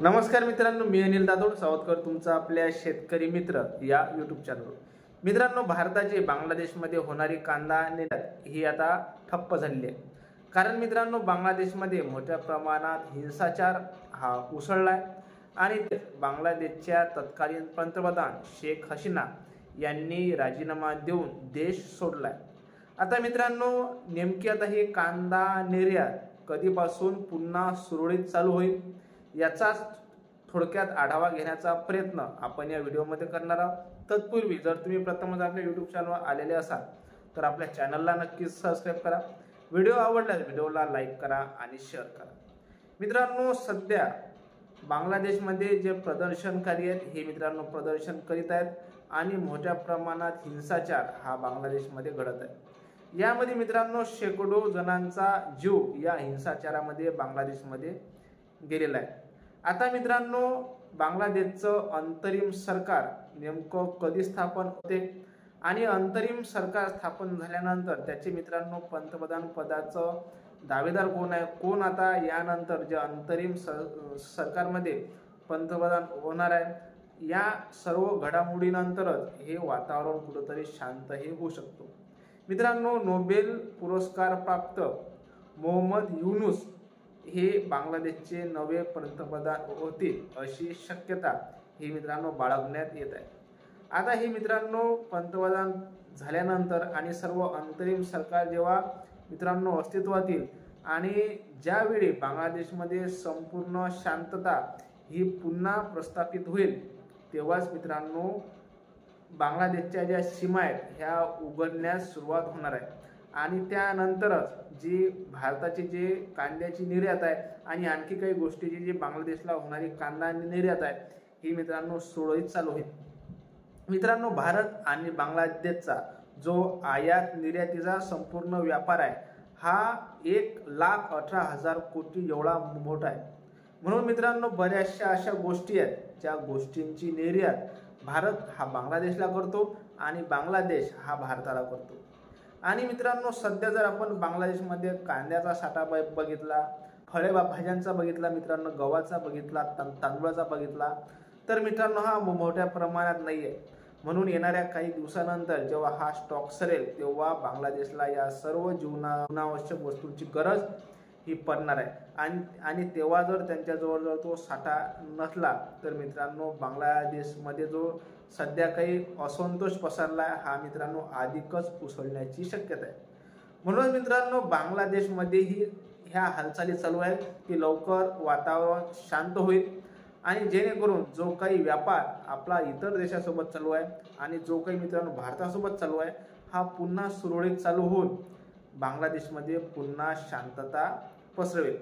नमस्कार मित्रांनो, मी अनिल दादोड सावतकर तुमचा आपल्या शेतकरी मित्र या यूट्यूब चॅनलवर। मित्रांनो, भारताची बांगलादेशमध्ये होणारी कांदा निर्यात ही आता ठप्प झालेली आहे। कारण मित्रांनो, बांगलादेशमध्ये मोठ्या प्रमाणात हिंसाचार हा उसळलाय आणि बांगलादेशच्या तत्कालीन पंतप्रधान शेख हसीना यांनी राजीनामा देऊन देश सोडलाय। आता मित्रांनो, नेमकी आता ही कांदा निर्यात कधीपासून पुन्हा सुरळीत चालू होईल याचा थोडक्यात आढावा घेण्याचा प्रयत्न आपण या व्हिडिओमध्ये करणार आहोत। तत्पूर्वी जर तुम्ही प्रथमच आपल्या यूट्यूब चॅनलवर आलेले असाल तर आपल्या चॅनलला नक्कीच सबस्क्राइब करा। व्हिडिओ आवडल्यास व्हिडिओला लाईक करा आणि शेअर करा। मित्रांनो, सध्या बांगलादेशमध्ये जे प्रदर्शनकारी आहेत हे मित्रांनो प्रदर्शन करीत आहेत आणि मोठ्या प्रमाणात हिंसाचार हा बांगलादेशमध्ये घडत आहे। यामध्ये मित्रांनो शेकडो जणांचा जीव या हिंसाचारामध्ये बांगलादेशमध्ये गेलेला आहे। आता मित्रांनो, बांगलादेशचं अंतरिम सरकार नेमकं कधी स्थापन होते आणि अंतरिम सरकार स्थापन झाल्यानंतर त्याचे मित्रांनो पंतप्रधान पदाचं दावेदार कोण आहे, कोण आता यानंतर जे अंतरिम सरकारमध्ये पंतप्रधान होणार आहे, या सर्व घडामोडीनंतरच हे वातावरण कुठेतरी शांत हे होऊ शकतो। मित्रांनो, नोबेल पुरस्कार प्राप्त मोहम्मद युनूस हे बांगलादेशचे नवे पंतप्रधान होतील अशी शक्यता ही मित्रांनो बाळगण्यात येत आहे। आता हे मित्रांनो पंतप्रधान झाल्यानंतर आणि सर्व अंतरिम सरकार जेव्हा मित्रांनो अस्तित्वात येईल आणि ज्यावेळी बांगलादेशमध्ये संपूर्ण शांतता ही पुन्हा प्रस्थापित होईल तेव्हाच मित्रांनो बांगलादेशच्या ज्या सीमा आहेत ह्या उघडण्यास सुरुवात होणार आहे आणि त्यानंतरच जी भारताची जे कांद्याची निर्यात आहे आणि आणखी काही गोष्टीची जी बांगलादेशला होणारी कांदा निर्यात आहे ही मित्रांनो सुरळीत चालू होईल। मित्रांनो, भारत आणि बांगलादेशचा जो आयात निर्यातीचा संपूर्ण व्यापार आहे हा 1,18,000 कोटी एवढा मोठा आहे। म्हणून मित्रांनो बऱ्याचशा अशा गोष्टी आहेत ज्या गोष्टींची निर्यात भारत हा बांगलादेशला करतो आणि बांगलादेश हा भारताला करतो। आणि मित्रांनो, सध्या जर आपण बांगलादेशमध्ये कांद्याचा साठा बघितला, फळे भाज्यांचा बघितला, मित्रांनो गव्हाचा बघितला, तांदूळाचा बघितला तर मित्रांनो हा मोठ्या प्रमाणात नाही आहे। म्हणून येणाऱ्या काही दिवसानंतर जेव्हा हा स्टॉक सरेल तेव्हा बांगलादेशला या सर्व जीवनावश्यक वस्तूंची गरज ही पडणार आहे आणि तेव्हा जर त्यांच्याजवळ जर तो साठा नसला तर मित्रांनो बांगलादेशमध्ये जो सध्या काही असंतोष पसरला हा मित्रांनो अधिकच उसळण्याची शक्यता आहे। म्हणून मित्रांनो बांगलादेशमध्येही ह्या हालचाली चालू आहेत की लवकर वातावरण शांत होईल आणि जेणेकरून जो काही व्यापार आपला इतर देशासोबत चालू आहे आणि जो काही मित्रांनो भारतासोबत चालू आहे हा पुन्हा सुरळीत चालू होऊन बांगलादेशमध्ये पुन्हा शांतता पसरवेल।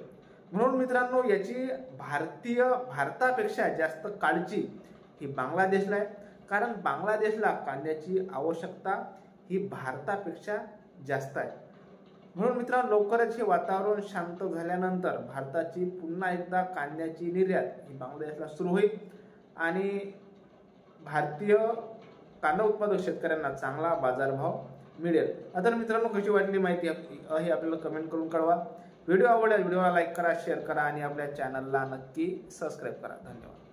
म्हणून मित्रांनो याची भारतापेक्षा जास्त काळजी ही बांगलादेशला आहे, कारण बांगलादेशला कांद्याची आवश्यकता ही भारतापेक्षा जास्त आहे। म्हणून मित्रांनो लवकरच हे वातावरण शांत झाल्यानंतर भारताची पुन्हा एकदा कांद्याची निर्यात ही बांगलादेशला सुरू होईल आणि भारतीय कांदा उत्पादक शेतकऱ्यांना चांगला बाजारभाव मिळेल। आता मित्रांनो कशी वाटली माहिती हे आपल्याला कमेंट करून कळवा। व्हिडिओ आवडल्यास व्हिडिओला लाईक करा, शेअर करा आणि आपल्या चॅनलला नक्की सबस्क्राइब करा। धन्यवाद।